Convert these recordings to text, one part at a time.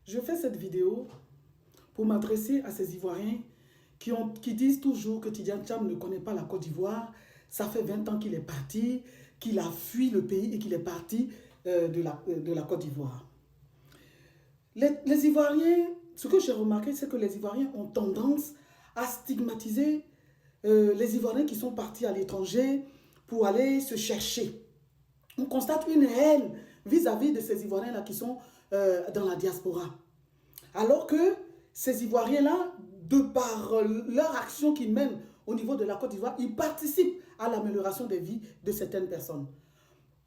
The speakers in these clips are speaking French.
Je fais cette vidéo pour m'adresser à ces Ivoiriens qui disent toujours que Tidiane Cham ne connaît pas la Côte d'Ivoire. Ça fait 20 ans qu'il est parti, qu'il a fui le pays et qu'il est parti de la Côte d'Ivoire. Les Ivoiriens, ce que j'ai remarqué, c'est que les Ivoiriens ont tendance à stigmatiser les Ivoiriens qui sont partis à l'étranger pour aller se chercher. On constate une haine vis-à-vis de ces Ivoiriens-là qui sont dans la diaspora. Alors que ces Ivoiriens-là, de par leur action qu'ils mènent au niveau de la Côte d'Ivoire, ils participent à l'amélioration des vies de certaines personnes.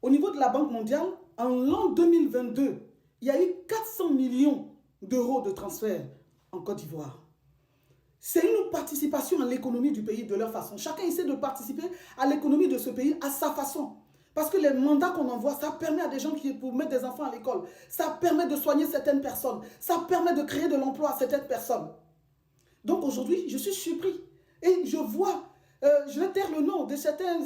Au niveau de la Banque mondiale, en l'an 2022, il y a eu 400 millions d'euros de transferts en Côte d'Ivoire. C'est une participation à l'économie du pays de leur façon. Chacun essaie de participer à l'économie de ce pays à sa façon. Parce que les mandats qu'on envoie, ça permet à des gens pour mettre des enfants à l'école. Ça permet de soigner certaines personnes. Ça permet de créer de l'emploi à certaines personnes. Donc aujourd'hui, je suis surpris. Et je vois, je vais taire le nom de certains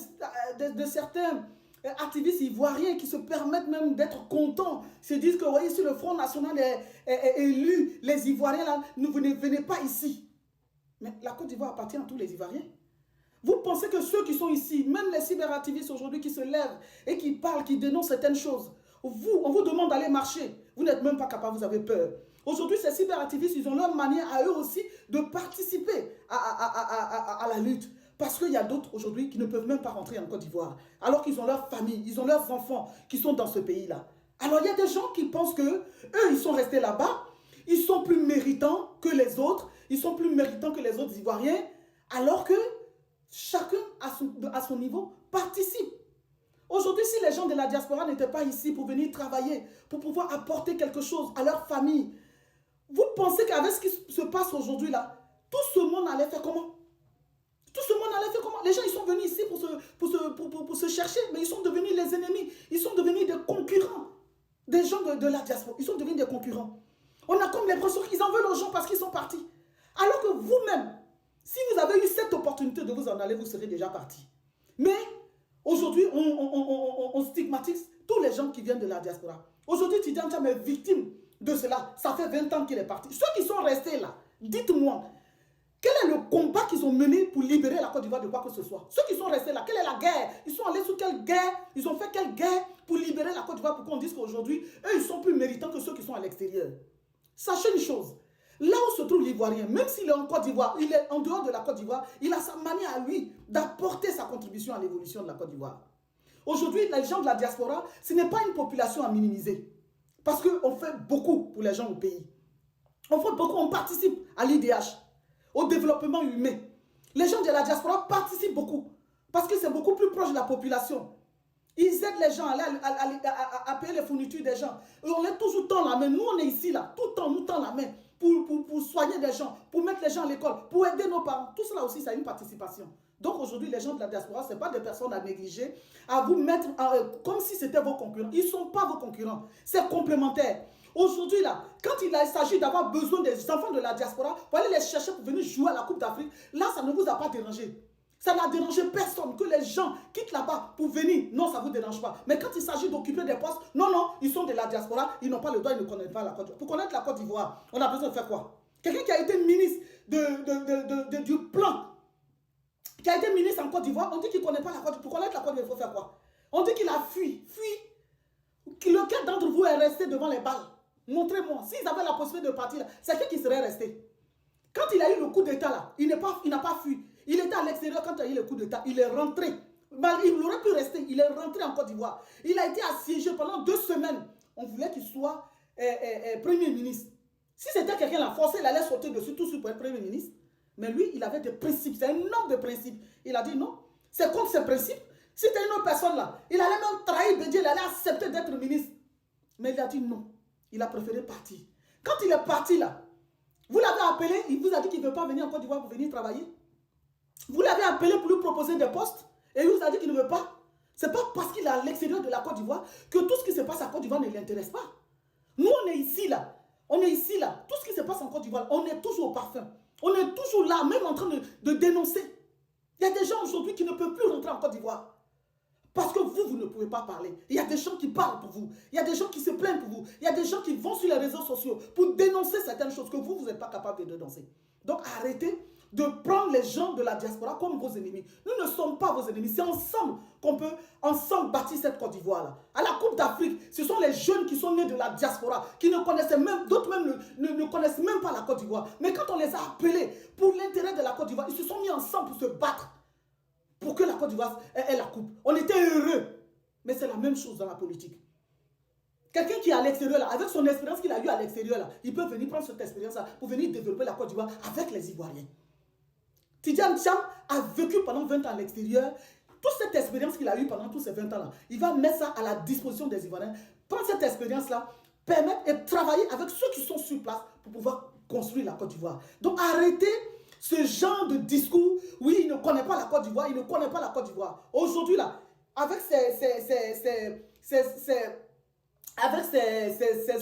activistes ivoiriens qui se permettent même d'être contents. Se disent que, voyez, si le Front National est élu, les Ivoiriens, là, ne venez pas ici. Mais la Côte d'Ivoire appartient à tous les Ivoiriens. Vous pensez que ceux qui sont ici, même les cyberactivistes aujourd'hui qui se lèvent et qui parlent, qui dénoncent certaines choses, on vous demande d'aller marcher. Vous n'êtes même pas capable, vous avez peur. Aujourd'hui, ces cyberactivistes, ils ont leur manière à eux aussi de participer à la lutte. Parce qu'il y a d'autres aujourd'hui qui ne peuvent même pas rentrer en Côte d'Ivoire. Alors qu'ils ont leur famille, ils ont leurs enfants qui sont dans ce pays-là. Alors il y a des gens qui pensent que eux, ils sont restés là-bas, ils sont plus méritants que les autres, ils sont plus méritants que les autres Ivoiriens, alors que chacun à son niveau participe. Aujourd'hui, si les gens de la diaspora n'étaient pas ici pour venir travailler, pour pouvoir apporter quelque chose à leur famille, vous pensez qu'avec ce qui se passe aujourd'hui là, tout ce monde allait faire comment? Tout ce monde allait faire comment? Les gens, ils sont venus ici pour se chercher, mais ils sont devenus les ennemis. Ils sont devenus des concurrents des gens de la diaspora. Ils sont devenus des concurrents. On a comme l'impression qu'ils en veulent aux gens parce qu'ils sont partis. Alors que vous-même, si vous avez eu cette opportunité de vous en aller, vous serez déjà parti. Mais aujourd'hui, on stigmatise tous les gens qui viennent de la diaspora. Aujourd'hui, Tidiane Cham est victime de cela. Ça fait 20 ans qu'il est parti. Ceux qui sont restés là, dites-moi, quel est le combat qu'ils ont mené pour libérer la Côte d'Ivoire de quoi que ce soit? Ceux qui sont restés là, quelle est la guerre? Ils sont allés sous quelle guerre? Ils ont fait quelle guerre pour libérer la Côte d'Ivoire pour qu'on dise qu'aujourd'hui, eux, ils sont plus méritants que ceux qui sont à l'extérieur? Sachez une chose, là où se trouve l'Ivoirien, même s'il est en Côte d'Ivoire, il est en dehors de la Côte d'Ivoire, il a sa manière à lui d'apporter sa contribution à l'évolution de la Côte d'Ivoire. Aujourd'hui, les gens de la diaspora, ce n'est pas une population à minimiser. Parce qu'on fait beaucoup pour les gens au pays. On fait beaucoup, on participe à l'IDH, au développement humain. Les gens de la diaspora participent beaucoup. Parce que c'est beaucoup plus proche de la population. Ils aident les gens à payer les fournitures des gens. Et on est toujours tend la main. Nous, on est ici, là. Tout le temps, nous tend la main pour soigner des gens, pour mettre les gens à l'école, pour aider nos parents. Tout cela aussi, c'est une participation. Donc aujourd'hui, les gens de la diaspora, ce n'est pas des personnes à négliger, à vous mettre comme si c'était vos concurrents. Ils ne sont pas vos concurrents. C'est complémentaire. Aujourd'hui, là, quand il s'agit d'avoir besoin des enfants de la diaspora, pour aller les chercher pour venir jouer à la Coupe d'Afrique, là, ça ne vous a pas dérangé. Ça n'a dérangé personne que les gens quittent là-bas pour venir. Non, ça ne vous dérange pas. Mais quand il s'agit d'occuper des postes, non, non, ils sont de la diaspora, ils n'ont pas le droit, ils ne connaissent pas la Côte d'Ivoire. Pour connaître la Côte d'Ivoire, on a besoin de faire quoi? Quelqu'un qui a été ministre du plan, qui a été ministre en Côte d'Ivoire, on dit qu'il ne connaît pas la Côte d'Ivoire. Pour connaître la Côte d'Ivoire, il faut faire quoi? On dit qu'il a fui. Lequel d'entre vous est resté devant les balles? Montrez-moi. S'ils avaient la possibilité de partir, c'est qui serait resté? Quand il a eu le coup d'État là, il n'a pas fui. Il était à l'extérieur quand il a eu le coup d'État. Il est rentré. Il aurait pu rester. Il est rentré en Côte d'Ivoire. Il a été assiégé pendant 2 semaines. On voulait qu'il soit Premier ministre. Si c'était quelqu'un la forcé, il allait sauter dessus tout de suite pour être Premier ministre. Mais lui, il avait des principes. C'est un homme de principes. Il a dit non. C'est contre ses principes. Si c'était une autre personne là, il allait même trahir Bédier, il allait accepter d'être ministre. Mais il a dit non. Il a préféré partir. Quand il est parti là, vous l'avez appelé, il vous a dit qu'il ne veut pas venir en Côte d'Ivoire pour venir travailler. Vous l'avez appelé pour lui proposer des postes et il vous a dit qu'il ne veut pas. Ce n'est pas parce qu'il est à l'extérieur de la Côte d'Ivoire que tout ce qui se passe à Côte d'Ivoire ne l'intéresse pas. Nous, on est ici là. On est ici là. Tout ce qui se passe en Côte d'Ivoire, on est toujours au parfum. On est toujours là, même en train de dénoncer. Il y a des gens aujourd'hui qui ne peuvent plus rentrer en Côte d'Ivoire. Parce que vous ne pouvez pas parler. Il y a des gens qui parlent pour vous. Il y a des gens qui se plaignent pour vous. Il y a des gens qui vont sur les réseaux sociaux pour dénoncer certaines choses que vous n'êtes pas capable de dénoncer. Donc arrêtez de prendre les gens de la diaspora comme vos ennemis. Nous ne sommes pas vos ennemis. C'est ensemble qu'on peut ensemble bâtir cette Côte d'Ivoire-là. À la Coupe d'Afrique, ce sont les jeunes qui sont nés de la diaspora, qui ne connaissaient même, d'autres même ne connaissent même pas la Côte d'Ivoire. Mais quand on les a appelés pour l'intérêt de la Côte d'Ivoire, ils se sont mis ensemble pour se battre pour que la Côte d'Ivoire ait la coupe. On était heureux. Mais c'est la même chose dans la politique. Quelqu'un qui est à l'extérieur, là, avec son expérience qu'il a eue à l'extérieur, là, il peut venir prendre cette expérience-là pour venir développer la Côte d'Ivoire avec les Ivoiriens. Tidjane Thiam a vécu pendant 20 ans à l'extérieur. Toute cette expérience qu'il a eue pendant tous ces 20 ans-là, il va mettre ça à la disposition des Ivoiriens. Prendre cette expérience-là, permettre et travailler avec ceux qui sont sur place pour pouvoir construire la Côte d'Ivoire. Donc arrêtez ce genre de discours. Oui, il ne connaît pas la Côte d'Ivoire, il ne connaît pas la Côte d'Ivoire. Aujourd'hui, là, avec ces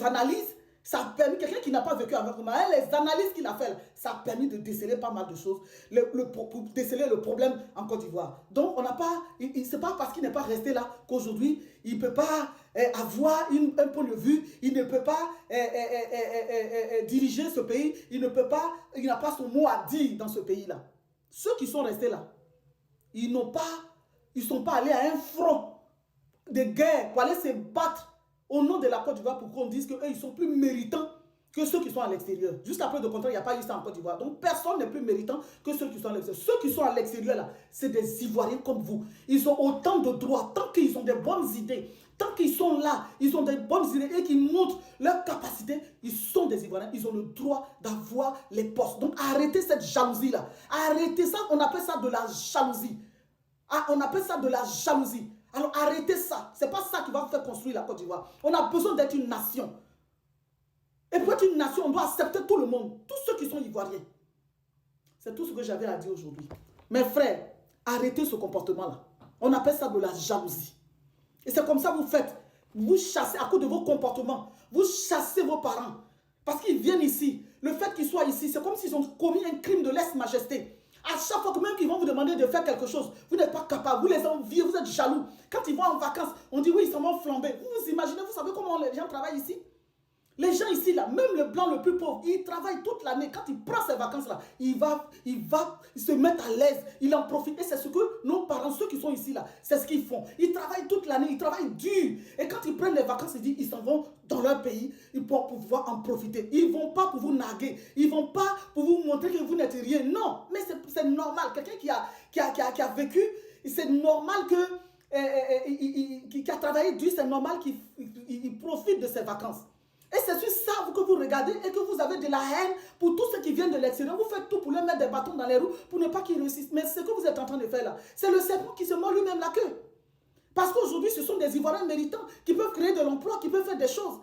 analyses, ça a permis, quelqu'un qui n'a pas vécu avec moi, les analyses qu'il a faites, ça a permis de déceler pas mal de choses, pour déceler le problème en Côte d'Ivoire. Donc, on n'a pas, c'est pas parce qu'il n'est pas resté là qu'aujourd'hui, il ne peut pas avoir un point de vue, il ne peut pas diriger ce pays, il n'a pas son mot à dire dans ce pays-là. Ceux qui sont restés là, ils ne sont pas allés à un front de guerre pour aller se battre au nom de la Côte d'Ivoire pour qu'on dise qu'eux, ils sont plus méritants que ceux qui sont à l'extérieur. Jusqu'à preuve de contraire, il n'y a pas eu ça en Côte d'Ivoire. Donc, personne n'est plus méritant que ceux qui sont à l'extérieur. Ceux qui sont à l'extérieur, là, c'est des Ivoiriens comme vous. Ils ont autant de droits, tant qu'ils ont des bonnes idées, tant qu'ils sont là, ils ont des bonnes idées et qu'ils montrent leur capacité, ils sont des Ivoiriens, ils ont le droit d'avoir les postes. Donc, arrêtez cette jalousie-là. Arrêtez ça, on appelle ça de la jalousie. Ah, on appelle ça de la jalousie. Alors arrêtez ça. Ce n'est pas ça qui va faire construire la Côte d'Ivoire. On a besoin d'être une nation. Et pour être une nation, on doit accepter tout le monde. Tous ceux qui sont ivoiriens. C'est tout ce que j'avais à dire aujourd'hui. Mes frères, arrêtez ce comportement-là. On appelle ça de la jalousie. Et c'est comme ça que vous faites. Vous chassez à cause de vos comportements. Vous chassez vos parents. Parce qu'ils viennent ici. Le fait qu'ils soient ici, c'est comme s'ils ont commis un crime de lèse-majesté. À chaque fois que même qu'ils vont vous demander de faire quelque chose, vous n'êtes pas capable, vous les enviez, vous êtes jaloux. Quand ils vont en vacances, on dit oui, ils s'en vont flamber. Vous vous imaginez, vous savez comment les gens travaillent ici? Les gens ici, là, même le blanc le plus pauvre, il travaille toute l'année. Quand il prend ses vacances-là, il va se mettre à l'aise, il en profite. Et c'est ce que nos parents, ceux qui sont ici, là, c'est ce qu'ils font. Ils travaillent toute l'année, ils travaillent dur. Et quand ils prennent les vacances, ils s'en vont dans leur pays pour pouvoir en profiter. Ils ne vont pas pour vous narguer. Ils ne vont pas pour vous montrer que vous n'êtes rien. Non, mais c'est normal. Quelqu'un qui a vécu, c'est normal qui a travaillé dur, c'est normal qu'il profite de ses vacances. Et c'est sur ça que vous regardez et que vous avez de la haine pour tous ceux qui viennent de l'extérieur. Vous faites tout pour leur mettre des bâtons dans les roues pour ne pas qu'ils réussissent. Mais ce que vous êtes en train de faire là, c'est le serpent qui se mord lui-même la queue. Parce qu'aujourd'hui, ce sont des Ivoiriens méritants qui peuvent créer de l'emploi, qui peuvent faire des choses.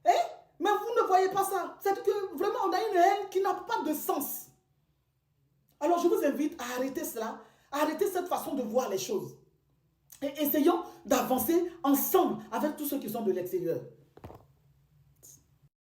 Mais vous ne voyez pas ça. C'est que vraiment, on a une haine qui n'a pas de sens. Alors, je vous invite à arrêter cela, à arrêter cette façon de voir les choses. Et essayons d'avancer ensemble avec tous ceux qui sont de l'extérieur.